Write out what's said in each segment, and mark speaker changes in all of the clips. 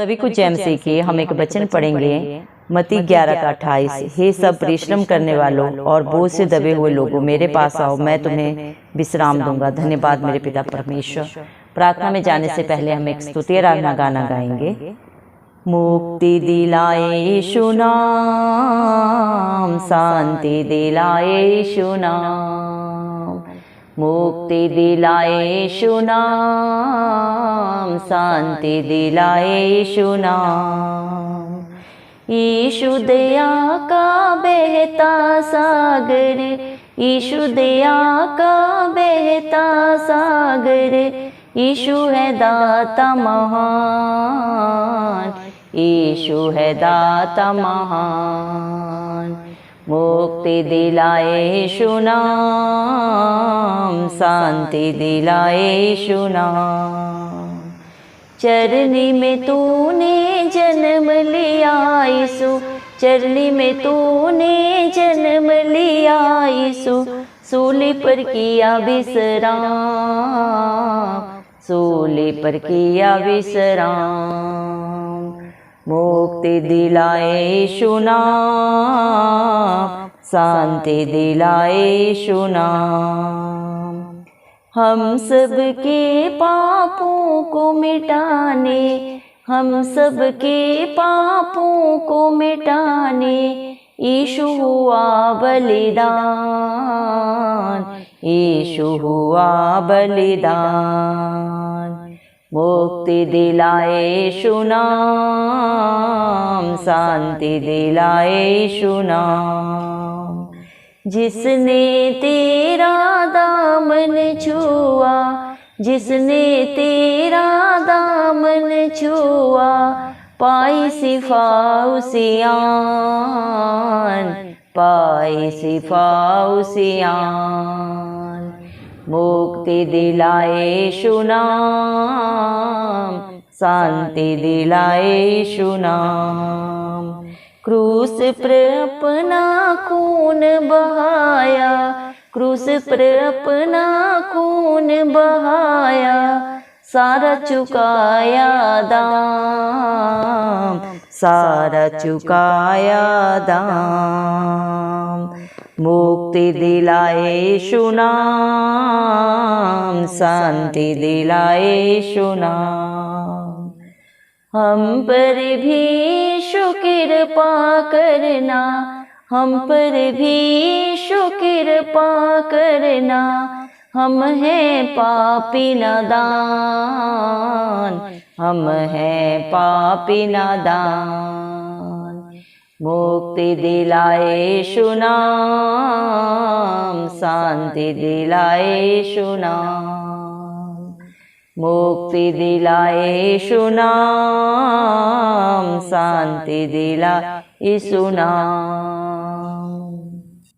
Speaker 1: सभी को जय मसीह की। हम एक वचन पढ़ेंगे मत्ती 11 का 28। हे सब परिश्रम करने वालों और बोझ से दबे हुए लोगों, मेरे पास आओ, मैं तुम्हें विश्राम दूंगा। धन्यवाद मेरे पिता परमेश्वर। प्रार्थना में जाने से पहले हम एक स्तुति आराधना गाना गाएंगे। मुक्ति दिलाए यीशु नाम, शांति दिलाए यीशु नाम, मुक्ति दिलाए यीशु नाम, शांति दिलाए यीशु नाम। यीशु दया का बहता सागर, यीशु दया का बहता सागर, यीशु है दाता महान, यीशु है दाता महान। मुक्ति दिलाए यीशु नाम, शांति दिलाए यीशु नाम। चरनी में तूने जन्म लिया यीशु, चरनी में तूने जन्म लिया यीशु, सूली पर किया विश्राम, सूली पर किया विश्राम। मुक्ति दिलाए यीशु नाम, शांति दिलाए यीशु नाम। हम सबके पापों को मिटाने, हम सबके पापों को मिटाने, यीशु हुआ बलिदान, यीशु हुआ बलिदान। मुक्ति दिलाए यीशु नाम, शांति दिलाए यीशु नाम। जिसने तेरा दामन छुआ, जिसने तेरा दामन छुआ, पाई शिफा उसियान, पाई शिफा उसियान। मुक्ति दिलाए यीशु नाम, शांति दिलाए यीशु नाम। क्रूस पर अपना खून बहाया, क्रूस पर अपना खून बहाया, सारा चुकाया दाम, सारा चुकाया दाम। मुक्ति दिलाए यीशु नाम, शांति दिलाए यीशु नाम। हम पर भी शुक्र करना, हम पर भी शुक्र करना, हम हैं पापी नादान, हम हैं पापी नादान। मुक्ति दिलाए यीशु नाम, शांति दिलाए यीशु नाम। मुक्ति दिलाए यीशु नाम, शांति दिलाए यीशु नाम।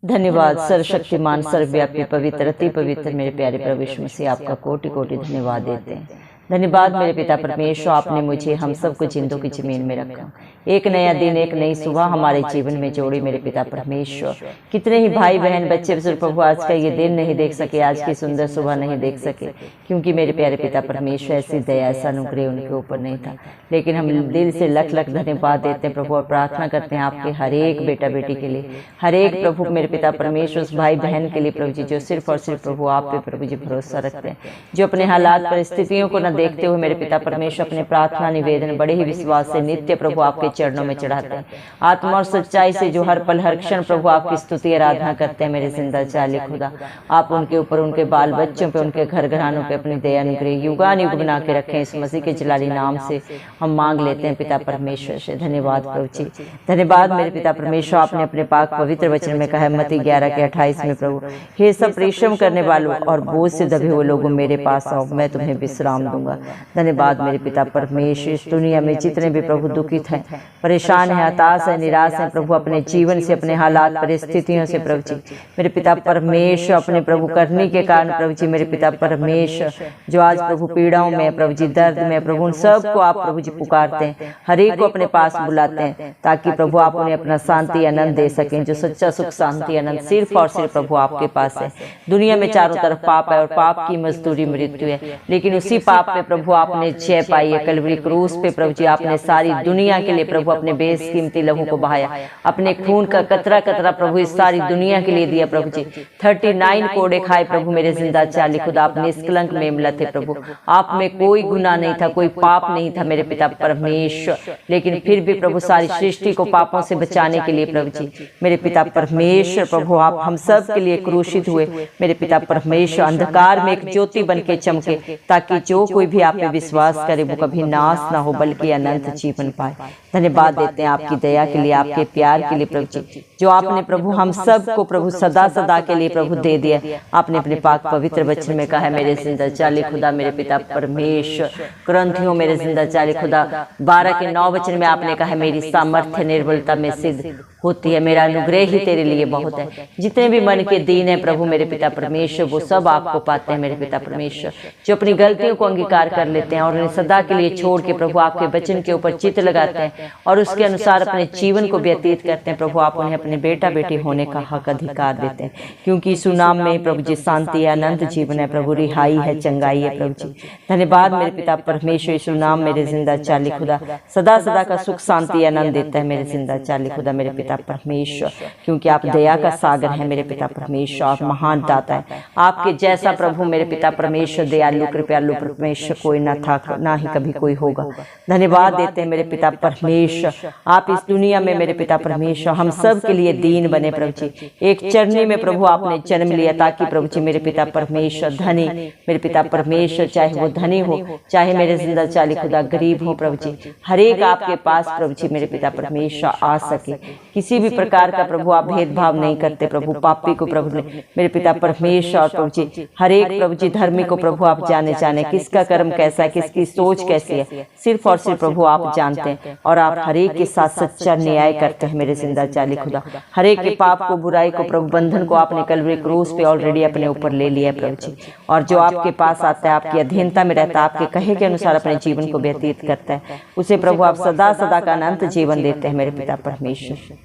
Speaker 1: धन्यवाद सर्वशक्तिमान सर्वव्यापी पवित्र अति पवित्र मेरे प्यारे प्रभु यीशु मसीह, आपका कोटि कोटि धन्यवाद देते हैं। धन्यवाद मेरे पिता परमेश्वर, आपने मुझे हम सबको जिंदों की जमीन में रखा। एक नया दिन, एक नई सुबह हमारे जीवन में जोड़ी मेरे पिता परमेश्वर। कितने ही भाई बहन बच्चे बुजुर्ग प्रभु आज का ये दिन नहीं देख सके, आज की सुंदर सुबह नहीं देख सके, क्योंकि मेरे प्यारे पिता परमेश्वर ऐसी दया ऐसा अनुग्रह उनके ऊपर नहीं था। लेकिन हम दिल से लख लख धन्यवाद देते हैं प्रभु और प्रार्थना करते हैं आपके हर एक बेटा बेटी के लिए, हर एक प्रभु मेरे पिता परमेश्वर उस भाई बहन के लिए प्रभु जी जो सिर्फ और सिर्फ प्रभु आप पे प्रभु जी भरोसा रखते हैं, जो अपने हालात परिस्थितियों को न देखते हुए मेरे पिता परमेश्वर अपने प्रार्थना निवेदन बड़े ही विश्वास से नित्य प्रभु आपके चरणों में चढ़ाते हैं। आत्मा और सच्चाई से जो हर पल हर क्षण प्रभु आपकी स्तुति आराधना करते हैं मेरे जिंदा जाली खुदा, आप उनके ऊपर, उनके बाल बच्चों पे, उनके घर घरानों पे अपनी दया अनुग्रह युगानुयुग बना के रखें। इस मसीह के जलाली नाम से हम मांग लेते हैं पिता परमेश्वर से। धन्यवाद प्रभु जी, धन्यवाद मेरे पिता परमेश्वर। आपने अपने पाक पवित्र वचन में कहा है मत्ती 11 के 28 में प्रभु, हे सब परिश्रम करने वालों और बोझ से दबे हुए लोगों, मेरे पास आओ, मैं तुम्हें विश्राम दूंगा। धन्यवाद मेरे पिता परमेश्वर। इस दुनिया में जितने भी प्रभु दुखित हैं, परेशान हैं, हताश हैं, निराश हैं प्रभु, अपने जीवन से, अपने हालात परिस्थितियों से प्रभु जी मेरे पिता परमेश्वर, अपने प्रभु करने के कारण प्रभु जी मेरे पिता परमेश्वर, जो आज प्रभु पीड़ाओं में प्रभु जी दर्द में प्रभु, उन सबको आप प्रभु जी पुकारते हैं, हर एक को अपने पास बुलाते हैं, ताकि प्रभु आप उन्हें अपना शांति आनंद दे सकें। जो सच्चा सुख शांति आनंद सिर्फ और सिर्फ प्रभु आपके पास है। दुनिया में चारों तरफ पाप है और पाप की मजदूरी मृत्यु है, लेकिन उसी पाप में प्रभु आपने जय पाई है। कलवरी क्रूस पे प्रभु जी आपने सारी दुनिया के लिए प्रभु अपने बेशकीमती लहू को बहाया, अपने खून का कतरा कतरा प्रभु इस सारी दुनिया के लिए दिया प्रभु जी। 39 कोड़े खाए प्रभु मेरे जिंदा चाली खुदा, आप निष्कलंक मेमला थे प्रभु, आप में कोई गुनाह नहीं था, कोई पाप नहीं था मेरे पिता परमेश्वर, लेकिन फिर भी प्रभु सारी सृष्टि को पापों से बचाने के लिए प्रभु जी मेरे पिता परमेश्वर प्रभु आप हम सब के लिए क्रूसित हुए मेरे पिता परमेश्वर। अंधकार में एक ज्योति बन के चमके, ताकि जो कोई भी आप पे विश्वास करे वो कभी नाश ना हो बल्कि अनंत जीवन पाए। धन्यवाद देते हैं आपकी दया के लिए, आपके प्यार के लिए प्रभु जी, जो आपने प्रभु हम सब को प्रभु सदा सदा के लिए प्रभु दे दिया। आपने अपने पाक पवित्र वचन में कहा है मेरे जिंदा चाली खुदा मेरे पिता परमेश्वर, कुरिन्थियों मेरे जिंदा चाली खुदा 12 के 9 वचन में आपने कहा है मेरी सामर्थ्य निर्बलता में सिद्ध होती है, मेरा अनुग्रह ही तेरे लिए बहुत है। जितने भी मन के दीन है प्रभु मेरे पिता परमेश्वर वो सब आपको पाते हैं मेरे पिता परमेश्वर, जो अपनी गलतियों को अंगीकार कर लेते हैं और उन्हें सदा के लिए छोड़ के प्रभु आपके वचन के ऊपर चित्त लगाते हैं और उसके अनुसार अपने जीवन को व्यतीत करते हैं। प्रभु आप उन्हें अपने बेटा बेटी होने का हक अधिकार देते हैं, क्योंकि यीशु नाम में प्रभु जी शांति है, अनंत जीवन है प्रभु, रिहाई है, चंगाई है प्रभु जी। धन्यवाद मेरे पिता परमेश्वर, यीशु नाम मेरे जिंदा चाली खुदा सदा सदा का सुख शांति आनंद देता है मेरे जिंदा चाली खुदा मेरे पिता परमेश्वर, क्योंकि आप दया का सागर है मेरे पिता परमेश्वर, आप महान दाता है। आपके जैसा प्रभु मेरे पिता परमेश्वर दयालु कृपालु परमेश्वर कोई ना था, ना ही कभी कोई होगा। धन्यवाद देते हैं मेरे पिता परमेश्वर, आप इस दुनिया में मेरे पिता परमेश्वर हम सब के लिए दीन बने प्रभु जी। एक चरनी में प्रभु आपने जन्म लिया ताकि प्रभु जी मेरे पिता परमेश्वर धनी मेरे पिता परमेश्वर, चाहे वो धनी हो चाहे मेरे जिंदा चाली खुदा गरीब हो प्रभु जी, हर एक आपके पास प्रभु जी मेरे पिता परमेश्वर आ सके। किसी भी प्रकार का प्रभु आप भेदभाव नहीं करते प्रभु, पापी को प्रभु मेरे पिता परमेश्वर और प्रभु जी हर एक प्रभु जी धर्मी को प्रभु आप जाने किसका कर्म कैसा है, किसकी सोच कैसी है, सिर्फ और सिर्फ प्रभु आप जानते हैं और आप हर एक के साथ सच्चा न्याय करते हैं मेरे जिंदा चाली खुदा। हर एक के पाप को बुराई को प्रभु बंधन को आपने कलवरी क्रूस पे ऑलरेडी अपने ऊपर ले लिया है प्रभु जी, और जो आपके पास आता है आपकी अधीनता में रहता है, आपके कहे के अनुसार अपने जीवन को व्यतीत करता है, उसे प्रभु आप सदा सदा का अनंत जीवन देते हैं मेरे पिता परमेश्वर।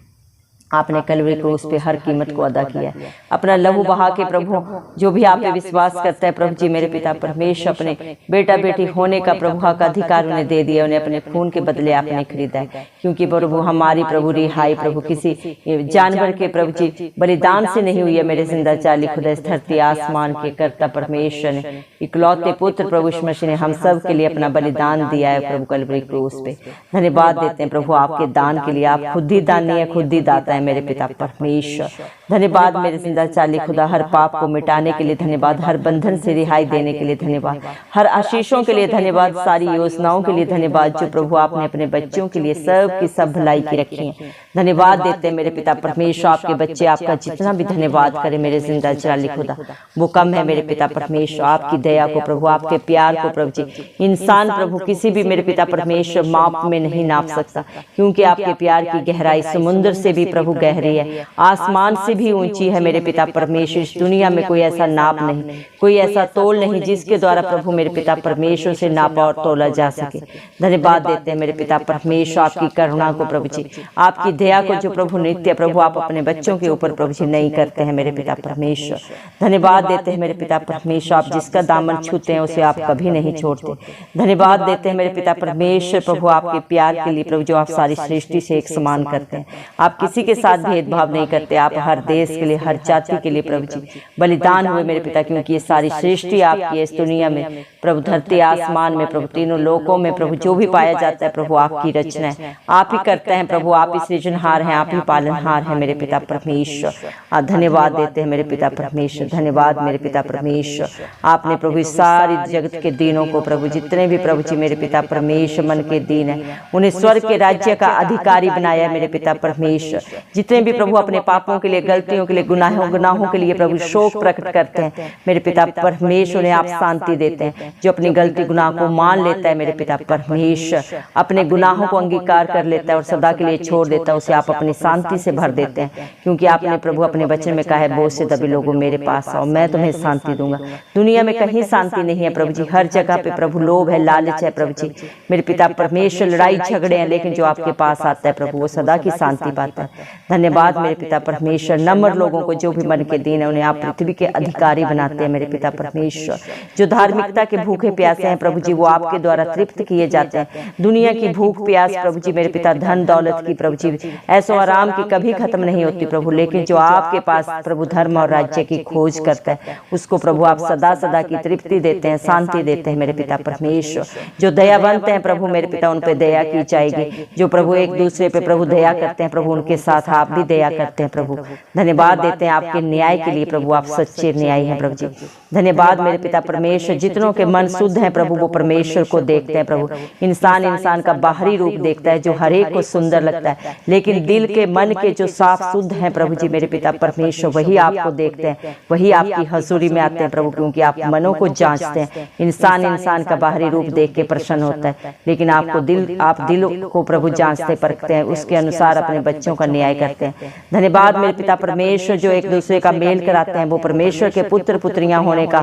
Speaker 1: आपने कलवरी क्रूस पे हर कीमत को अदा किया, अपना लहू बहा के प्रभु जो भी आप पे विश्वास करता है प्रभु जी मेरे पिता परमेश्वर अपने बेटा बेटी होने का प्रभु का अधिकार उन्हें दे दिया, उन्हें अपने खून के बदले आपने खरीदा है। क्योंकि प्रभु हमारी प्रभु रिहाई प्रभु किसी जानवर के प्रभु जी बलिदान से नहीं हुई है मेरे जिंदा चाली खुदा, इस धरती आसमान के कर्ता परमेश्वर ने इकलौते पुत्र प्रभु यीशु मसीह ने हम सब के लिए अपना बलिदान दिया है प्रभु कलवरी क्रूस पे। धन्यवाद देते हैं प्रभु आपके दान के लिए, आप खुद ही दानी है, खुद ही दाता है मेरे पिता परमेश्वर। धन्यवाद मेरे जिंदा चाली खुदा, हर पाप को मिटाने के लिए धन्यवाद, हर बंधन से रिहाई देने के लिए धन्यवाद, हर आशीषों के लिए धन्यवाद, सारी योजनाओं के लिए धन्यवाद जो प्रभु आपने अपने बच्चों के लिए सब की सब भलाई की रखी है। धन्यवाद देते हैं मेरे पिता परमेश्वर, आपके बच्चे आपका जितना भी धन्यवाद करें मेरे जिंदा चाली खुदा वो कम है मेरे पिता परमेश्वर। आपकी दया को प्रभु आपके प्यार को प्रभु जी इंसान प्रभु किसी भी मेरे पिता परमेश्वर माप में नहीं नाप सकता, क्योंकि आपके प्यार की गहराई समुद्र से भी प्रभु गहरी है, आसमान से भी ऊंची है मेरे पिता परमेश्वर। इस दुनिया में कोई ऐसा नाप नहीं, कोई ऐसा तोल नहीं जिसके द्वारा प्रभु मेरे पिता परमेश्वर से नापा और तोला जा सके। धन्यवाद देते हैं मेरे पिता परमेश्वर आपकी करुणा को प्रभु जी, आपकी दया को जो प्रभु नित्य प्रभु आप अपने बच्चों के ऊपर प्रभु जी नहीं करते हैं मेरे पिता परमेश्वर। धन्यवाद देते हैं मेरे पिता परमेश्वर, आप जिसका दामन छूते हैं उसे आप कभी नहीं छोड़ते। धन्यवाद देते हैं मेरे पिता परमेश्वर प्रभु आपके प्यार के लिए प्रभु जो आप सारी सृष्टि से एक समान करते हैं, आप किसी के साथ भेदभाव नहीं करते, आप हर देश के लिए हर जाति के लिए प्रभु जी बलिदान हुए मेरे पिता, क्योंकि ये सारी सृष्टि आपकी इस दुनिया में प्रभु धरती आसमान में प्रभु तीनों लोकों में प्रभु जो भी पाया जाता है प्रभु आपकी रचना है, आप ही करते हैं प्रभु, आप ही सृजनहार हैं, आप ही पालनहार हैं मेरे पिता परमेश्वर। धन्यवाद देते हैं मेरे पिता परमेश्वर, धन्यवाद मेरे पिता परमेश्वर। आपने प्रभु इस सारी जगत के दीनों को प्रभु जितने भी प्रभु जी मेरे पिता परमेश्वर मन के दीन है उन्हें स्वर्ग के राज्य का अधिकारी बनाया है मेरे पिता परमेश्वर। जितने भी प्रभु अपने पापों के लिए गलतियों के लिए गुनाहों के लिए प्रभु शोक प्रकट करते हैं मेरे पिता परमेश्वर, उन्हें आप शांति देते हैं। जो अपनी गलती गुनाह को मान लेता है मेरे पिता परमेश्वर, अपने गुनाहों को अंगीकार कर लेता है और सदा के लिए छोड़ देता है, उसे आप अपनी शांति से भर देते हैं। क्योंकि आपने प्रभु अपने वचन में कहा है बोझ से दबे लोगों मेरे पास आओ मैं तुम्हें शांति दूंगा। दुनिया में कहीं शांति नहीं है प्रभु जी, हर जगह पे प्रभु लोभ है, लालच है प्रभु जी मेरे पिता परमेश्वर, लड़ाई झगड़े हैं, लेकिन जो आपके पास आता है प्रभु वो सदा की शांति पाता है। धन्यवाद मेरे पिता परमेश्वर, नम्र लोगों को जो भी मन के दीन है उन्हें आप पृथ्वी के अधिकारी बनाते हैं मेरे पिता परमेश्वर। जो धार्मिकता के भूखे प्यासे हैं प्रभु जी, वो आपके द्वारा तृप्त किए जाते हैं। दुनिया की भूख प्यास प्रभु जी मेरे पिता, धन दौलत की प्रभु जी, ऐसो आराम की कभी खत्म नहीं होती प्रभु, लेकिन जो आपके पास प्रभु धर्म और राज्य की खोज करता है उसको प्रभु आप सदा सदा की तृप्ति देते हैं, शांति देते हैं मेरे पिता परमेश्वर। जो दयावंत हैं प्रभु मेरे पिता, उन पे दया की जाएगी। जो प्रभु एक दूसरे पे प्रभु दया करते हैं प्रभु, उनके साथ आप भी दया करते हैं प्रभु। धन्यवाद देते हैं आपके न्याय के लिए प्रभु, आप सच्चे न्याय हैं प्रभु जी। धन्यवाद मेरे पिता परमेश्वर, जितनों के मन शुद्ध हैं प्रभु वो परमेश्वर को देखते हैं प्रभु। इंसान का बाहरी रूप देखता है जो हर एक को सुंदर लगता है, लेकिन दिल के मन के जो साफ शुद्ध हैं प्रभु जी मेरे पिता परमेश्वर, वही आपको देखते हैं, वही आपकी हजूरी में आते हैं प्रभु, क्योंकि आप मनों को जांचते हैं। इंसान का बाहरी रूप देख के प्रसन्न होता है, लेकिन आप दिल को प्रभु जांचते परखते हैं, उसके अनुसार अपने बच्चों का न्याय करते हैं। धन्यवाद मेरे पिता परमेश्वर, जो एक दूसरे का मेल कराते हैं वो परमेश्वर के पुत्र पुत्रियां होने का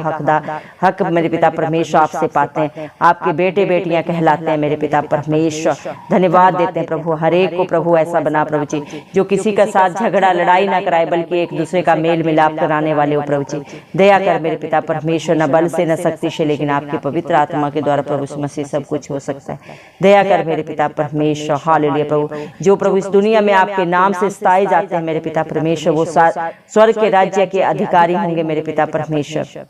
Speaker 1: हक मेरे पिता परमेश्वर आपसे पाते हैं। आपके बेटे बेटियां कहलाते हैं मेरे पिता परमेश्वर। धन्यवाद देते हैं प्रभु, हर एक को प्रभु ऐसा बना प्रभु जी जो किसी का साथ झगड़ा लड़ाई ना कराए, बल्कि एक दूसरे का मेल मिलाप कराने वाले हो प्रभु जी। दया कर मेरे पिता परमेश्वर, न बल से न शक्ति से, लेकिन आपकी पवित्र आत्मा के द्वारा प्रभु मसीह सब कुछ हो सकता है। दया कर मेरे पिता परमेश्वर। हालेलुया प्रभु, जो प्रभु इस दुनिया में आपके नाम से स्थाई जाते हैं मेरे पिता परमेश्वर, वो स्वर्ग के राज्य के अधिकारी होंगे मेरे पिता परमेश्वर।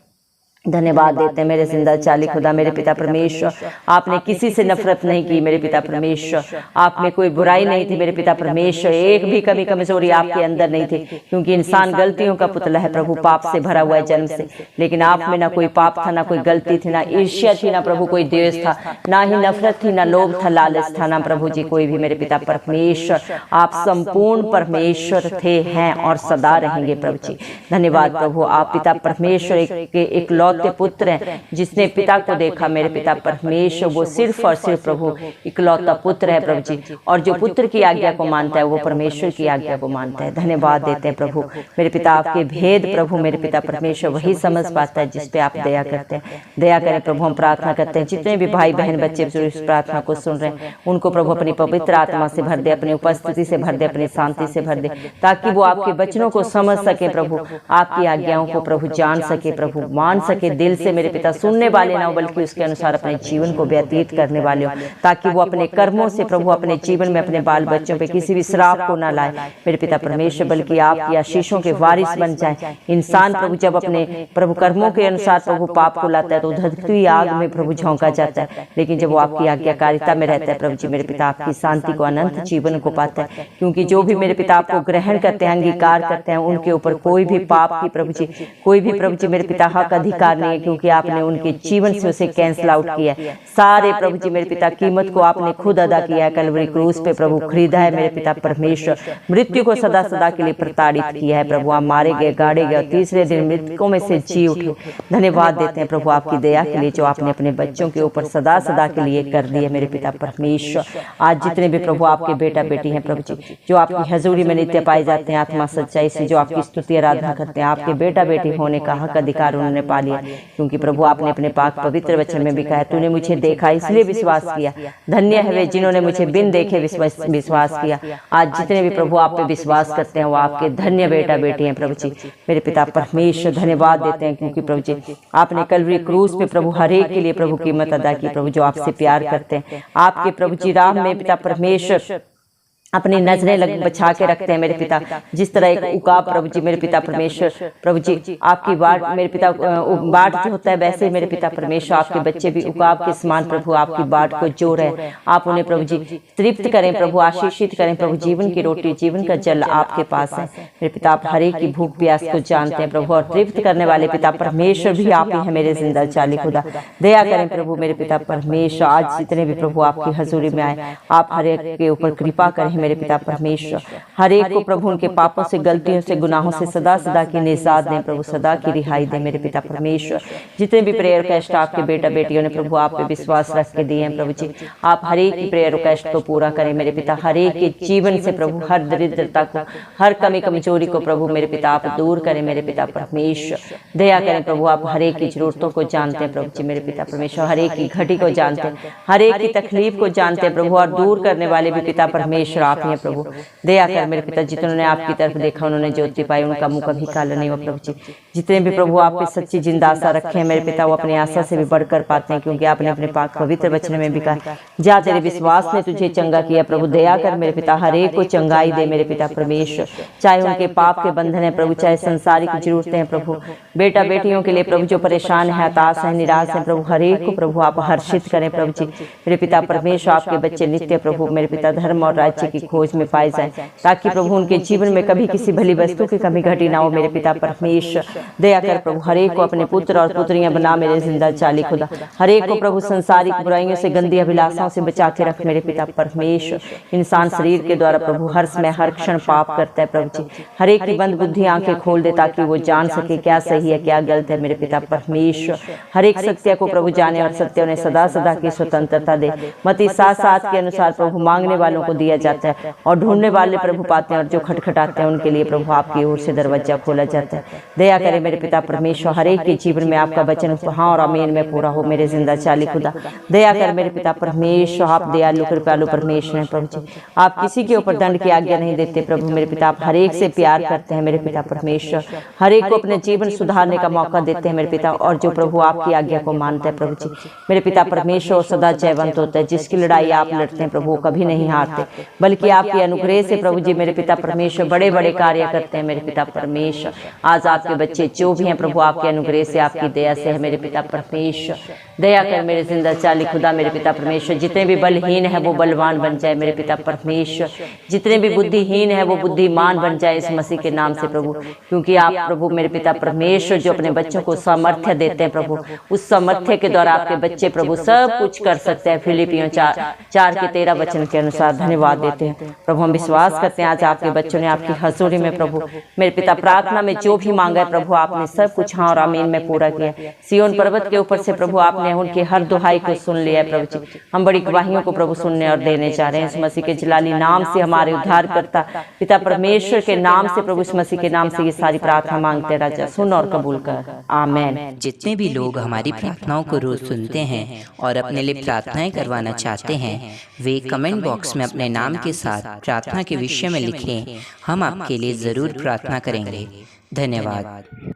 Speaker 1: धन्यवाद देते हैं मेरे जिंदा चाली खुदा मेरे पिता परमेश्वर। आपने किसी से नफरत नहीं की मेरे पिता परमेश्वर, आप में कोई बुराई नहीं थी मेरे पिता परमेश्वर, एक भी कमी कमजोरी आपके अंदर नहीं थी, क्योंकि इंसान गलतियों का पुतला है प्रभु, पाप से भरा हुआ है जन्म से। लेकिन आप में ना कोई पाप था, ना कोई गलती थी, ना ईर्ष्या थी, ना प्रभु कोई द्वेष था, ना ही नफरत थी, ना लोभ था, लालच था, ना प्रभु जी कोई भी मेरे पिता परमेश्वर। आप संपूर्ण परमेश्वर थे, हैं और सदा रहेंगे प्रभु जी। धन्यवाद प्रभु, आप पिता परमेश्वर एक लौते पुत्र हैं, जिसने पिता को देखा मेरे पिता परमेश्वर, वो सिर्फ और सिर्फ प्रभु इकलौता पुत्र है प्रभु जी। और जो पुत्र की आज्ञा को मानता है वो परमेश्वर की आज्ञा को मानता है। धन्यवाद देते हैं प्रभु मेरे पिता, आपके भेद प्रभु मेरे पिता परमेश्वर वही समझ पाता है जिस पे आप दया करते हैं। दया करें प्रभु, हम प्रार्थना करते हैं जितने भी भाई बहन बच्चे इस प्रार्थना को सुन रहे हैं, उनको प्रभु अपनी पवित्र आत्मा से भर दे, अपनी उपस्थिति से भर दे, अपनी शांति से भर दे, ताकि वो आपके वचनों को समझ सके प्रभु, आपकी आज्ञाओं को प्रभु जान सके प्रभु, मान सके दिल से मेरे पिता, सुनने वाले ना हो बल्कि उसके अनुसार अपने जीवन को व्यतीत करने वाले हो, ताकि वो अपने कर्मों से प्रभु अपने जीवन में अपने बाल बच्चों पे किसी भी श्राप को ना लाए मेरे पिता परमेश्वर, बल्कि आपकी आशीषों के वारिस बन जाए। इंसान प्रभु जब अपने प्रभु कर्मों के अनुसार प्रभु पाप को लाता है तो धधकती आग में प्रभु झोंका जाता है, लेकिन जब वो आपकी आज्ञाकारिता में रहता है प्रभु जी मेरे पिता, आपकी शांति को अनंत जीवन को पाता है। क्योंकि जो भी मेरे पिता आपको ग्रहण करते हैं, अंगीकार करते हैं, उनके ऊपर कोई भी पाप की प्रभु जी, कोई भी प्रभु जी मेरे पिता हक अधिकार नहीं है, क्योंकि आपने उनके जीवन से उसे कैंसिल आउट किया है। सारे प्रभु जी मेरे पिता कीमत को आपने खुद अदा किया है, कलवरी क्रूस पे प्रभु खरीदा है मेरे पिता परमेश्वर। मृत्यु को सदा सदा के लिए प्रताड़ित किया है प्रभु, आप मारे गए, गाड़े गए और तीसरे दिन मृतकों में से जी उठे। धन्यवाद देते हैं प्रभु आपकी दया के लिए जो आपने अपने बच्चों के ऊपर सदा सदा के लिए कर दिए मेरे पिता परमेश्वर। आज जितने भी प्रभु आपके बेटा बेटी हैं प्रभु जी, जो आपकी हजूरी में नित्य पाए जाते हैं, आत्मा सच्चाई से जो आपकी स्तुति आराधना करते हैं, आपके बेटा बेटी होने का हक अधिकार उन्होंने पा लिया, क्योंकि प्रभु आपने अपने पाक पवित्र वचन में भी कहा, तूने मुझे देखा इसलिए विश्वास किया, धन्य है वे जिन्होंने मुझे बिन देखे विश्वास किया। आज जितने भी प्रभु आप पे विश्वास करते हैं वो आपके धन्य बेटा बेटी हैं प्रभु जी मेरे पिता परमेश्वर। धन्यवाद देते हैं क्योंकि प्रभु जी आपने कलवरी क्रूस पे प्रभु हर एक के लिए प्रभु कीमत अदा की प्रभु, जो आपसे प्यार करते हैं। आपके प्रभु जी राह में पिता परमेश्वर अपनी नजरें बचा के रखते हैं मेरे पिता, जिस तरह एक उकाब प्रभु जी मेरे पिता परमेश्वर प्रभु जी आपकी बाट मेरे पिता बाट जो होता है, वैसे मेरे पिता परमेश्वर आपके बच्चे भी उकाब के समान प्रभु आपकी बाट को जो रहे, आप उन्हें प्रभु जी तृप्त करें प्रभु, आशीषित करें प्रभु। जीवन की रोटी जीवन का जल आपके पास है मेरे पिता, आप हर एक की भूख प्यास को जानते हैं प्रभु, और तृप्त करने वाले पिता परमेश्वर भी आप ही हैं मेरे जिंदा चाली खुदा। दया करें प्रभु मेरे पिता परमेश्वर, आज जितने भी प्रभु आपकी हजूरी में आए, आप हर एक के ऊपर कृपा करें मेरे पिता परमेश्वर। हर एक को प्रभु उनके पापों से, गलतियों से, गुनाहों से सदा सदा की निजात दें प्रभु, सदा की रिहाई दें मेरे पिता परमेश्वर। जितने भी प्रेयर रिक्वेस्ट आपके बेटा बेटियों ने प्रभु आप पे विश्वास रख के दिए हैं प्रभु जी, आप हर एक की प्रेयर रिक्वेस्ट को पूरा करें मेरे पिता। हर एक के जीवन से प्रभु हर दरिद्रता को, हर कमी कमजोरी को प्रभु मेरे पिता आप दूर करें मेरे पिता परमेश्वर। दया करें प्रभु, आप हर एक की जरूरतों को जानते हैं प्रभु जी मेरे पिता परमेश्वर, हर एक की घटी को जानते हैं, हर एक की तकलीफ को जानते हैं प्रभु, और दूर करने वाले भी पिता परमेश्वर आप ही हैं प्रभु। दया कर मेरे पिता, जिन्होंने आपकी तरफ देखा उन्होंने ज्योति पाई, उनका मुंह कभी काला नहीं हुआ प्रभु जी। जितने भी प्रभु आप पे सच्ची जिंदा आशा रखे हैं मेरे पिता, वो अपनी आशा से भी बढ़कर पाते हैं, क्योंकि आपने अपने पाक पवित्र वचन में भी कहा, जा तेरे विश्वास ने तुझे चंगा किया। प्रभु दया कर मेरे पिता, हर एक को चंगाई दे मेरे पिता परमेश्वर, चाहे उनके पाप के बंधन है प्रभु, चाहे संसारिक जरूरतें हैं प्रभु, बेटा बेटियों के लिए प्रभु जो परेशान है, हताश है, निराश है प्रभु, हर एक को प्रभु आप हर्षित करें प्रभु जी। मेरे पिता परमेश्वर, आपके बच्चे नित्य प्रभु मेरे पिता धर्म और राज्य की खोज में पाए जाए, ताकि प्रभु उनके जीवन में कभी किसी भली वस्तु की कमी घटी ना हो मेरे पिता परमेश्वर। दया कर प्रभु, हर एक को अपने पुत्र और पुत्रियां बना मेरे जिंदा चाली खुदा, हर एक को प्रभु संसारिक बुराइयों से, गंदी अभिलाषाओं से बचा के रख मेरे पिता परमेश्वर। इंसान शरीर के द्वारा प्रभु हर समय हर क्षण पाप करता है प्रभु जी, हर एक की बंद बुद्धि आंखें खोल दे, ताकि वो जान सके क्या सही है क्या गलत है मेरे पिता परमेश्वर। हर एक सत्य को प्रभु जाने और सत्य उन्हें सदा सदा की स्वतंत्रता दे। मत्ती 7:7 के अनुसार प्रभु मांगने वालों को दिया जाता है और ढूंढने वाले प्रभु पाते हैं, और जो खटखटाते हैं उनके लिए प्रभु आपकी ओर से दरवाजा खोला जाता है। दया करे मेरे पिता परमेश्वर, हर एक के जीवन में आपका वचन हाँ और आमीन में पूरा हो मेरे जिंदा चाली खुदा। दया कर मेरे पिता परमेश्वर, आप दयालु कृपालु परमेश्वर हैं प्रभु जी। आप किसी के ऊपर दंड की आज्ञा नहीं देते प्रभु मेरे पिता, आप हर एक से प्यार करते हैं मेरे पिता परमेश्वर, हर एक को अपने जीवन सुधारने का मौका देते हैं मेरे पिता, और जो प्रभु आपकी आज्ञा को मानता है प्रभु जी मेरे पिता परमेश्वर सदा जयवंत होता है। जिसकी लड़ाई आप लड़ते हैं प्रभु कभी नहीं हारते, बल्कि आपके अनुग्रह से प्रभु जी मेरे पिता परमेश्वर बड़े बड़े कार्य करते हैं मेरे पिता परमेश्वर। आज आपके बच्चे जो भी हैं प्रभु आपके अनुग्रह से, आपकी दया से है मेरे पिता परमेश्वर। दया कर मेरे जिंदा चाली खुदा मेरे पिता परमेश्वर, जितने भी बलहीन है वो बलवान बन जाए मेरे पिता परमेश्वर, जितने भी बुद्धिहीन है वो बुद्धिमान बन जाए इस मसीह के नाम से प्रभु, क्योंकि आप प्रभु मेरे पिता परमेश्वर जो अपने बच्चों को सामर्थ्य देते हैं प्रभु, उस सामर्थ्य के द्वारा आपके बच्चे प्रभु सब कुछ कर सकते हैं। फिलिपियों 4:13 वचन के अनुसार धन्यवाद देते हैं प्रभु। हम विश्वास करते हैं आज आपके बच्चों ने आपकी हजूरी में प्रभु मेरे पिता प्रार्थना में जो भी मांगा है प्रभु आपने सब कुछ हाँ और आमीन में पूरा किया। सिय्योन पर्वत के ऊपर से प्रभु आपने उनके हर दुहाई को सुन लिया है प्रभु जी। हम बड़ी गवाहियों को प्रभु सुनने और देने जा रहे हैं इस मसीह के जलाली नाम से, हमारे उद्धार करता पिता परमेश्वर के नाम से प्रभु, इस मसीह के नाम से ये सारी प्रार्थना मांगते राजा, सुन और कबूल कर, आमीन।
Speaker 2: जितने भी लोग हमारी प्रार्थनाओं को रोज सुनते हैं और अपने लिए प्रार्थनाएं करवाना चाहते हैं, वे कमेंट बॉक्स में अपने नाम के साथ प्रार्थना के विषय में लिखें। हम आपके लिए जरूर प्रार्थना करेंगे। धन्यवाद।